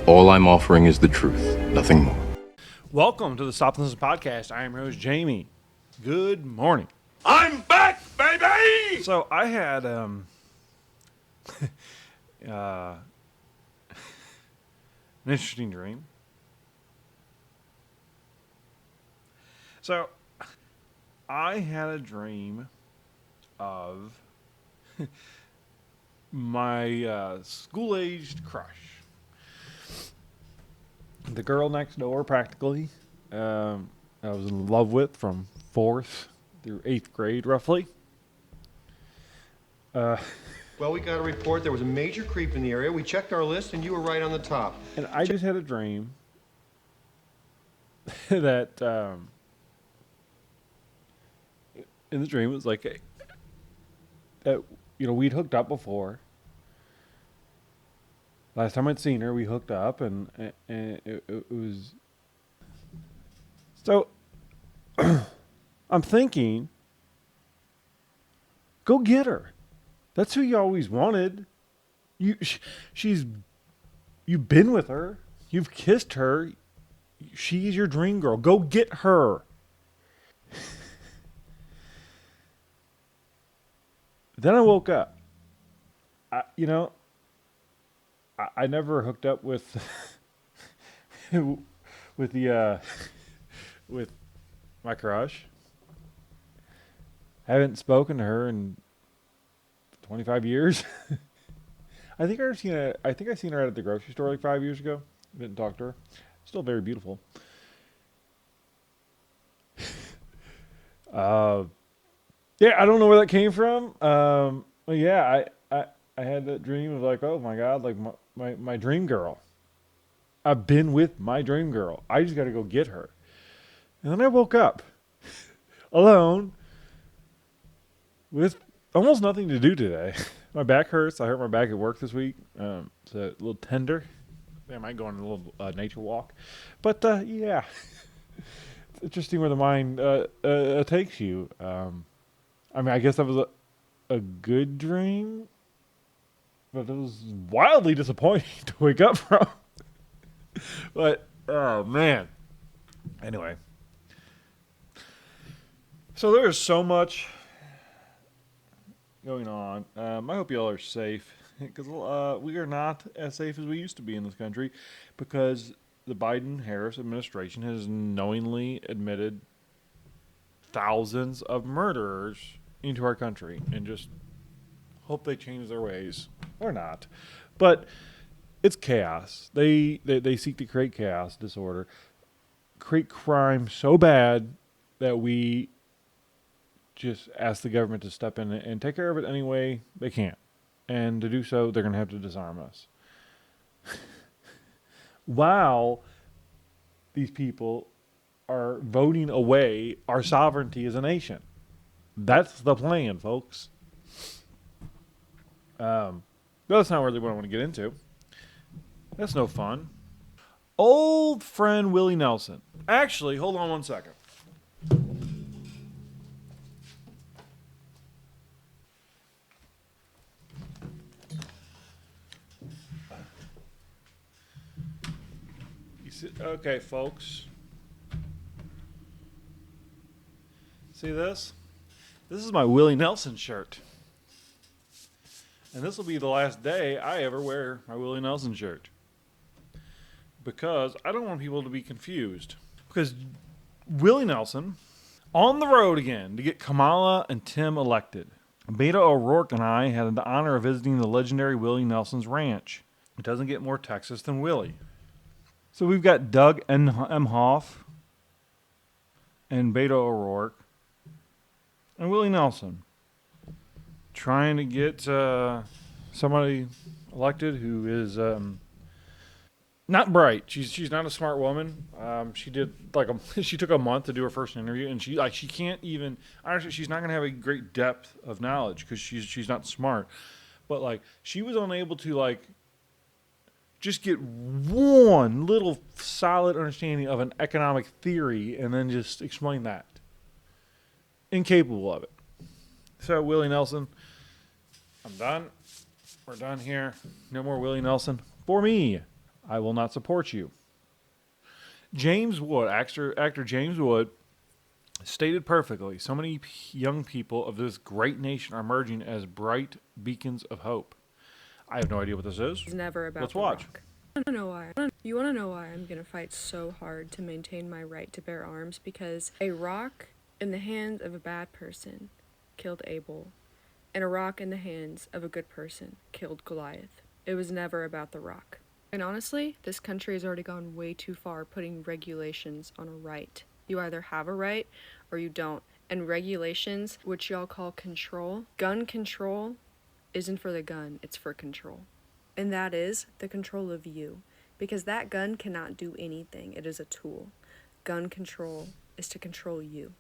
All I'm offering is the truth, nothing more. Welcome to the Stop and Listen podcast. I am your host, Jamie. Good morning. I'm back, baby! So I had an interesting dream. So I had a dream of my school-aged crush. The girl next door, practically, I was in love with from 4th through 8th grade, roughly. Well, we got a report there was a major creep in the area. We checked our list, and you were right on the top. And I just had a dream that, in the dream, it was like, that, we'd hooked up before. Last time I'd seen her, we hooked up, and it was... So, I'm thinking, go get her. That's who you always wanted. You've been with her. You've kissed her. She's your dream girl. Go get her. Then I woke up. I never hooked up with with my crush. Haven't spoken to her in 25 years. I think I seen her at the grocery store like 5 years ago. Didn't talk to her. Still very beautiful. Yeah, I don't know where that came from. But yeah, I had that dream of like, oh my God, like my dream girl. I've been with my dream girl. I just got to go get her. And then I woke up alone with almost nothing to do today. My back hurts. I hurt my back at work this week. It's a little tender. I might go on a little nature walk. But yeah, it's interesting where the mind takes you. I guess that was a good dream, but it was wildly disappointing to wake up from. But, oh, man. Anyway. So there is so much going on. I hope you all are safe, because we are not as safe as we used to be in this country, because the Biden-Harris administration has knowingly admitted thousands of murderers into our country, and just hope they change their ways, or not. But it's chaos. They seek to create chaos, disorder, create crime so bad that we just ask the government to step in and take care of it any way they can. And to do so, they're going to have to disarm us. While these people are voting away our sovereignty as a nation. That's the plan, folks. That's not really what I want to get into. That's no fun. Old friend Willie Nelson. Actually, hold on one second. Okay, folks. See this? This is my Willie Nelson shirt. And this will be the last day I ever wear my Willie Nelson shirt. Because I don't want people to be confused. Because Willie Nelson, on the road again to get Kamela and Tim elected. Beto O'Rourke and I had the honor of visiting the legendary Willie Nelson's ranch. It doesn't get more Texas than Willie. So we've got Doug Emhoff and Beto O'Rourke and Willie Nelson trying to get somebody elected who is not bright. She's not a smart woman. She did she took a month to do her first interview, and she can't even. Honestly, she's not going to have a great depth of knowledge because she's not smart. But she was unable to just get one little solid understanding of an economic theory and then just explain that. Incapable of it. So Willie Nelson, I'm done. We're done here. No more Willie Nelson for me. I will not support you. James Wood, actor James Wood, stated perfectly, so many young people of this great nation are emerging as bright beacons of hope. I have no idea what this is. It's never about Let's the watch. rock. I don't know why. You want to know why I'm going to fight so hard to maintain my right to bear arms? Because a rock in the hands of a bad person killed Abel, and a rock in the hands of a good person killed Goliath. It was never about the rock. And honestly, this country has already gone way too far putting regulations on a right. You either have a right or you don't. And regulations, which y'all call control, gun control isn't for the gun, it's for control. And that is the control of you. Because that gun cannot do anything. It is a tool. Gun control is to control you.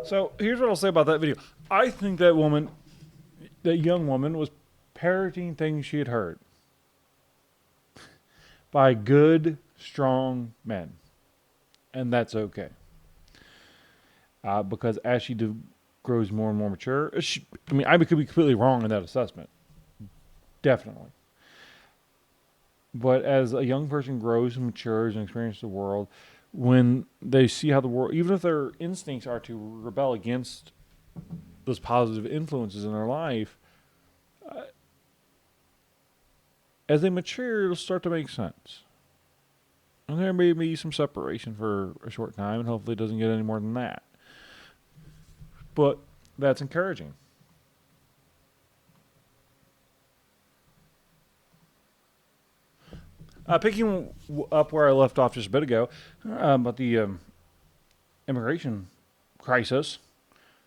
So here's what I'll say about that video. I think that young woman was parroting things she had heard by good, strong men. And that's okay. Because as she grows more and more mature, I could be completely wrong in that assessment. Definitely. But as a young person grows and matures and experiences the world, when they see how the world, even if their instincts are to rebel against those positive influences in their life, as they mature, it'll start to make sense. And there may be some separation for a short time, and hopefully it doesn't get any more than that. But that's encouraging. Picking up where I left off just a bit ago, about the immigration crisis,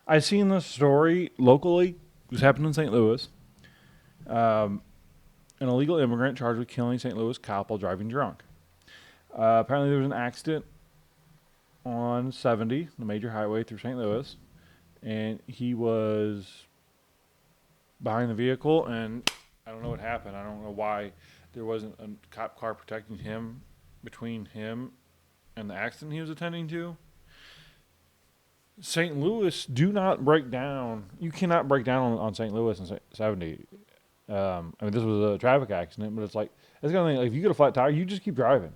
I've seen this story locally. It was happening in St. Louis. An illegal immigrant charged with killing St. Louis cop while driving drunk. Apparently there was an accident on 70, the major highway through St. Louis, and he was behind the vehicle, and I don't know what happened. I don't know why there wasn't a cop car protecting him between him and the accident he was attending to. St. Louis, do not break down. You cannot break down on St. Louis in 70. This was a traffic accident, but it's like, that's the kind of thing, like, if you get a flat tire, you just keep driving.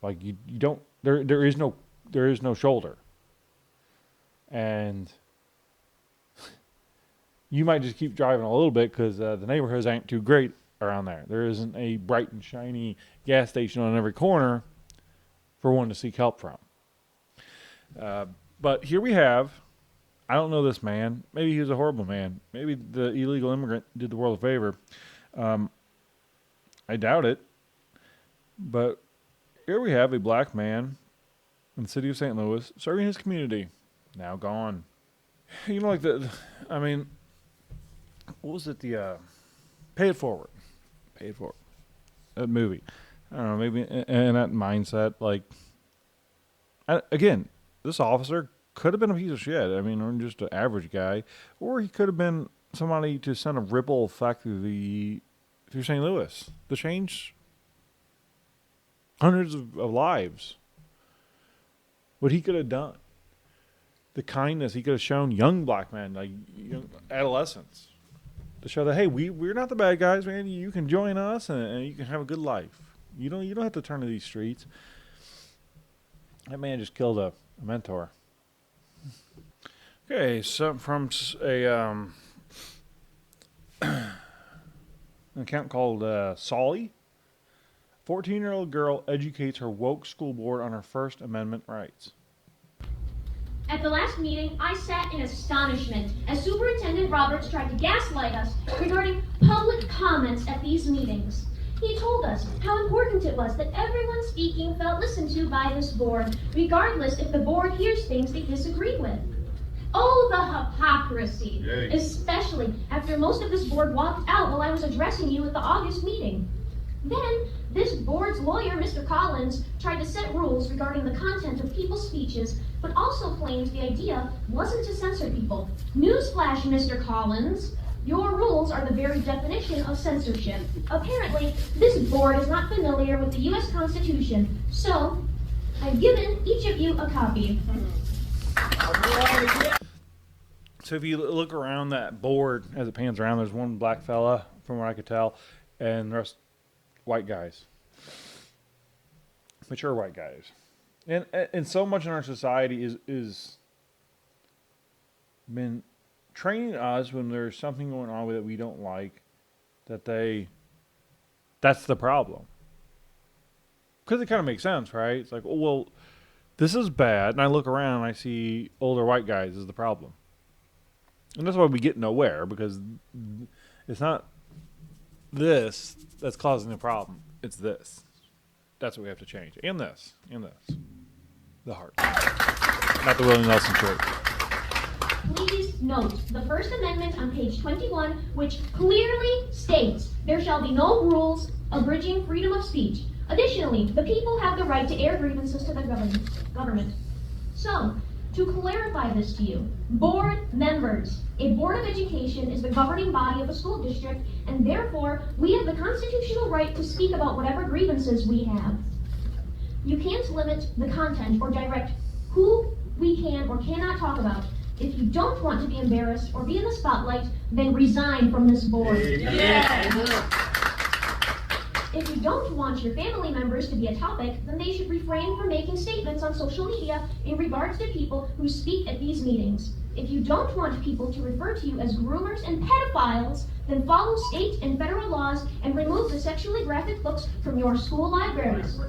Like, you don't, there is no shoulder. And you might just keep driving a little bit because the neighborhoods ain't too great around there. There isn't a bright and shiny gas station on every corner for one to seek help from. But here we have, I don't know this man. Maybe he was a horrible man. Maybe the illegal immigrant did the world a favor. I doubt it. But here we have a black man in the city of St. Louis serving his community. Now gone. You know, like what was it? Pay It Forward. Pay It Forward. That movie. I don't know, maybe in that mindset, like, again, this officer could have been a piece of shit. I mean, or just an average guy. Or he could have been somebody to send a ripple effect through St. Louis to change hundreds of lives. What he could have done. The kindness he could have shown young black men, like young adolescents. To show that, hey, we're not the bad guys, man. You can join us and you can have a good life. You don't have to turn to these streets. That man just killed a mentor. Okay, so from an account called Solly, 14-year-old girl educates her woke school board on her First Amendment rights. At the last meeting, I sat in astonishment as Superintendent Roberts tried to gaslight us regarding public comments at these meetings. He told us how important it was that everyone speaking felt listened to by this board, regardless if the board hears things they disagree with. Oh, the hypocrisy, especially after most of this board walked out while I was addressing you at the August meeting. Then, this board's lawyer, Mr. Collins, tried to set rules regarding the content of people's speeches, but also claimed the idea wasn't to censor people. Newsflash, Mr. Collins, your rules are the very definition of censorship. Apparently, this board is not familiar with the U.S. Constitution, so I've given each of you a copy. So if you look around that board as it pans around, there's one black fella, from what I could tell, and the rest white guys. mature white guys. And so much in our society is been training us when there's something going on that we don't like, that's the problem. Because it kind of makes sense, right? It's like, oh, well, this is bad. And I look around and I see older white guys is the problem. And that's why we get nowhere, because it's not this that's causing the problem. It's this. That's what we have to change. And this. The heart. Not the Willie Nelson Church. Please note the First Amendment on page 21, which clearly states there shall be no rules abridging freedom of speech. Additionally, the people have the right to air grievances to the government. So, to clarify this to you, board members, a board of education is the governing body of a school district, and therefore, we have the constitutional right to speak about whatever grievances we have. You can't limit the content or direct who we can or cannot talk about. If you don't want to be embarrassed or be in the spotlight, then resign from this board. If you don't want your family members to be a topic, then they should refrain from making statements on social media in regards to people who speak at these meetings. If you don't want people to refer to you as groomers and pedophiles, then follow state and federal laws and remove the sexually graphic books from your school libraries.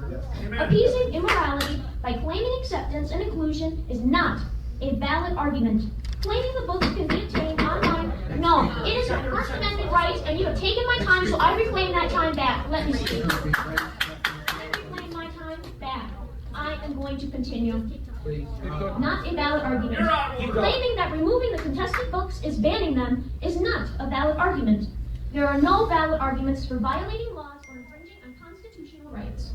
Appeasing immorality by claiming acceptance and inclusion is not a valid argument. Claiming the books can be obtained online, no, it is a First Amendment right, and you have taken my time, so I reclaim that time back. Let me speak. I reclaim my time back. I am going to continue. Not a valid argument. Claiming that removing the contested books is banning them is not a valid argument. There are no valid arguments for violating laws or infringing on constitutional rights.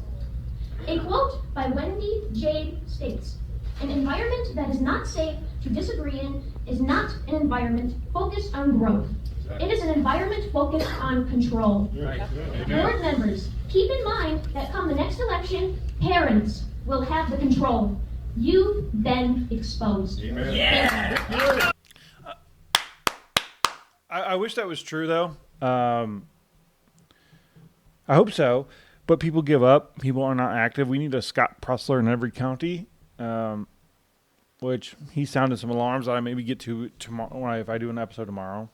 A quote by Wendy Jade states, "An environment that is not safe to disagree in is not an environment focused on growth. It is an environment focused on control." Board members, keep in mind that come the next election, parents will have the control. You've been exposed. Yeah. I wish that was true, though. I hope so. But people give up. People are not active. We need a Scott Pressler in every county. Which he sounded some alarms that I maybe get to tomorrow if I do an episode tomorrow.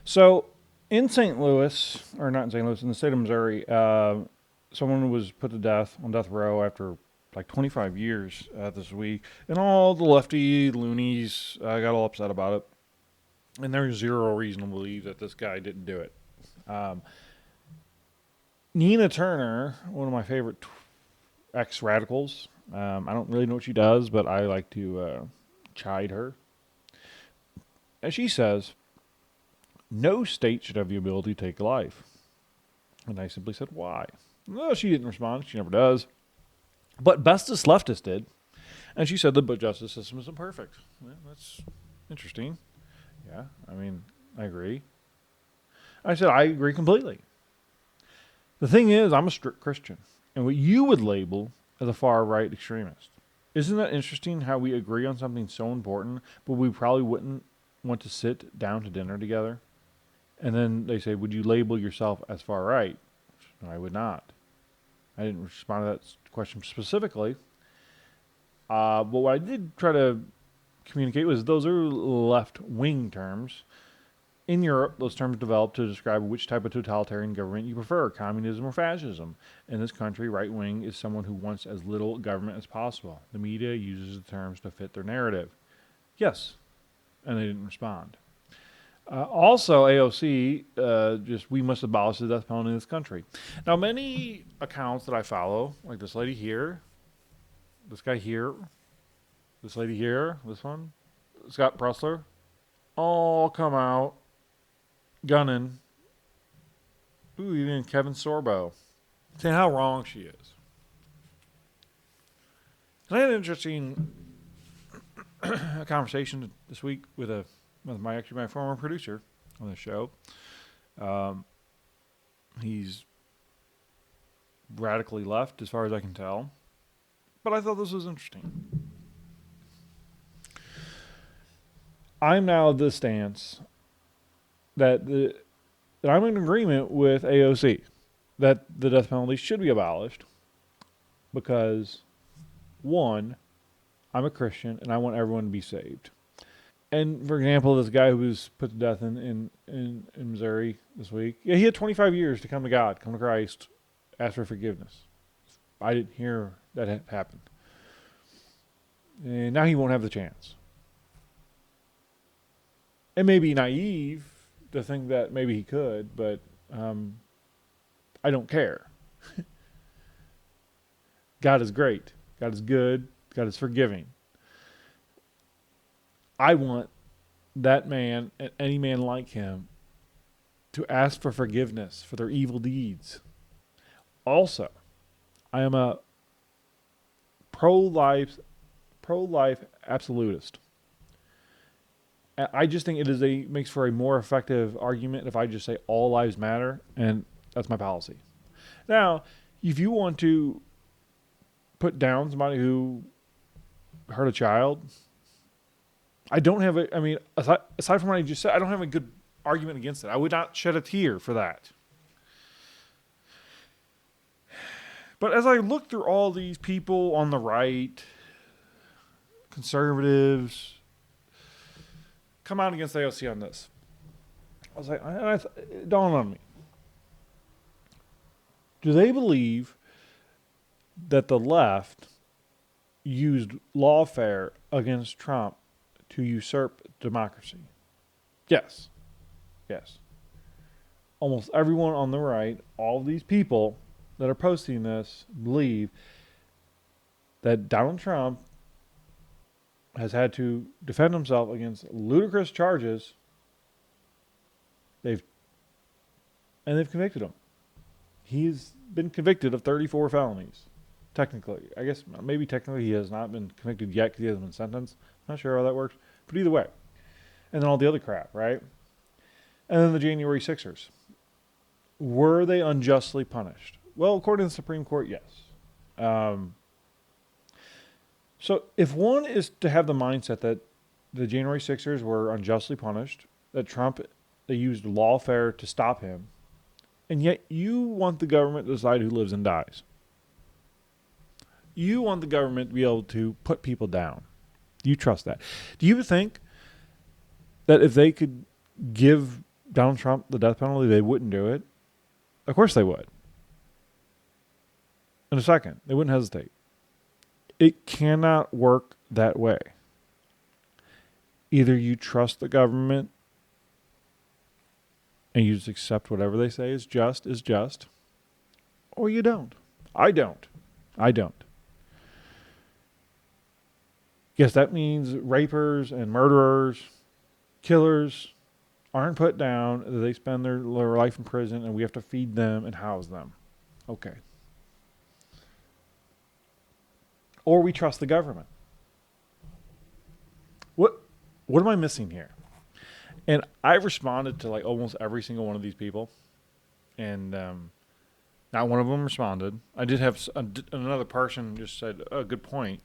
So in St. Louis, or not in St. Louis, in the state of Missouri, someone was put to death on death row after like 25 years this week, and all the lefty loonies got all upset about it. And there's zero reason to believe that this guy didn't do it. Nina Turner, one of my favorite ex-radicals. I don't really know what she does, but I like to chide her. As she says, no state should have the ability to take life. And I simply said, why? No, she didn't respond. She never does. But bestest leftist did. And she said the justice system isn't perfect. Well, that's interesting. Yeah, I mean, I agree. I said, I agree completely. The thing is, I'm a strict Christian, and what you would label as a far-right extremist. Isn't that interesting how we agree on something so important, but we probably wouldn't want to sit down to dinner together? And then they say, would you label yourself as far-right? No, I would not. I didn't respond to that question specifically. But what I did try to communicate was those are left-wing terms. In Europe, those terms developed to describe which type of totalitarian government you prefer, communism or fascism. In this country, right-wing is someone who wants as little government as possible. The media uses the terms to fit their narrative. Yes, and they didn't respond. Also, AOC, we must abolish the death penalty in this country. Now, many accounts that I follow, like this lady here, this guy here, this lady here, this one, Scott Pressler, all come out gunning. Ooh, even Kevin Sorbo. Saying how wrong she is. And I had an interesting conversation this week with my former producer on the show. He's radically left as far as I can tell. But I thought this was interesting. I'm now of the stance that that I'm in agreement with AOC that the death penalty should be abolished because, one, I'm a Christian and I want everyone to be saved. And for example, this guy who was put to death in Missouri this week, yeah, he had 25 years to come to God, come to Christ, ask for forgiveness. I didn't hear that happen. And now he won't have the chance. It may be naive to think that maybe he could, but I don't care. God is great. God is good. God is forgiving. I want that man and any man like him to ask for forgiveness for their evil deeds. Also, I am a pro-life absolutist. I just think it makes for a more effective argument if I just say all lives matter, and that's my policy. Now, if you want to put down somebody who hurt a child, aside from what I just said, I don't have a good argument against it. I would not shed a tear for that. But as I look through all these people on the right, conservatives, come out against AOC on this, I was like, it dawned on me. Do they believe that the left used lawfare against Trump to usurp democracy? Yes. Yes. Almost everyone on the right, all of these people that are posting this, believe that Donald Trump has had to defend himself against ludicrous charges. They've convicted him. He's been convicted of 34 felonies. Technically. I guess maybe technically he has not been convicted yet because he hasn't been sentenced. Not sure how that works. But either way. And then all the other crap, right? And then the January 6ers. Were they unjustly punished? Well, according to the Supreme Court, yes. So if one is to have the mindset that the January 6ers were unjustly punished, that Trump, they used lawfare to stop him, and yet you want the government to decide who lives and dies. You want the government to be able to put people down. Do you trust that? Do you think that if they could give Donald Trump the death penalty, they wouldn't do it? Of course they would. In a second. They wouldn't hesitate. It cannot work that way. Either you trust the government and you just accept whatever they say is just, or you don't. I don't. Yes, that means rapers and murderers, killers aren't put down. They spend their life in prison and we have to feed them and house them. Okay. Or we trust the government. What am I missing here? And I responded to like almost every single one of these people. And not one of them responded. I did have another person just said, oh, good point.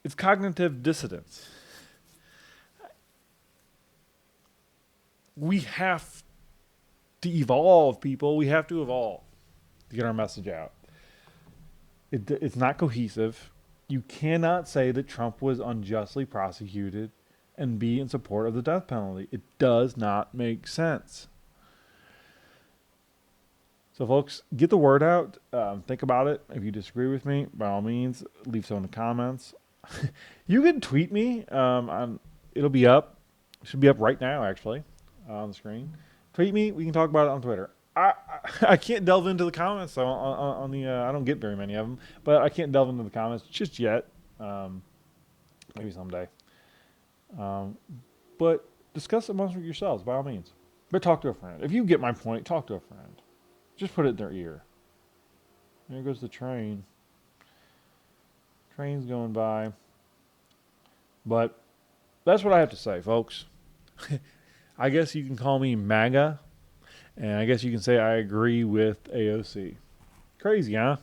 It's cognitive dissonance. We have to evolve, people. We have to evolve to get our message out. It's not cohesive. You cannot say that Trump was unjustly prosecuted and be in support of the death penalty. It does not make sense. So, folks, get the word out. Think about it. If you disagree with me, by all means, leave some in the comments. You can tweet me. It'll be up. It should be up right now, actually, on the screen. Tweet me. We can talk about it on Twitter. I can't delve into the comments though, on the I don't get very many of them, but I can't delve into the comments just yet. Maybe someday. But discuss it amongst yourselves by all means. But talk to a friend. If you get my point, talk to a friend. Just put it in their ear. There goes the train. Train's going by. But that's what I have to say, folks. I guess you can call me MAGA. And I guess you can say I agree with AOC. Crazy, huh?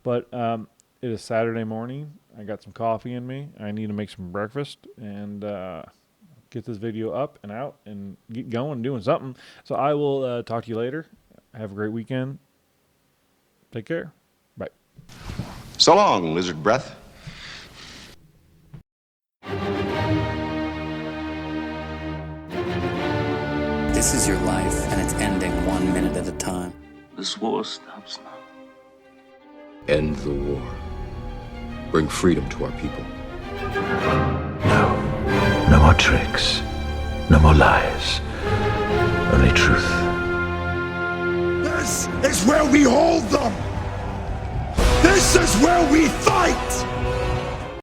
But it is Saturday morning. I got some coffee in me. I need to make some breakfast. And get this video up and out and get going, doing something. So I will talk to you later. Have a great weekend. Take care. Bye. So long, lizard breath. This is your life, and it's ending 1 minute at a time. This war stops now. End the war. Bring freedom to our people. No. No more tricks. No more lies. Only truth. This is where we hold them! This is where we fight!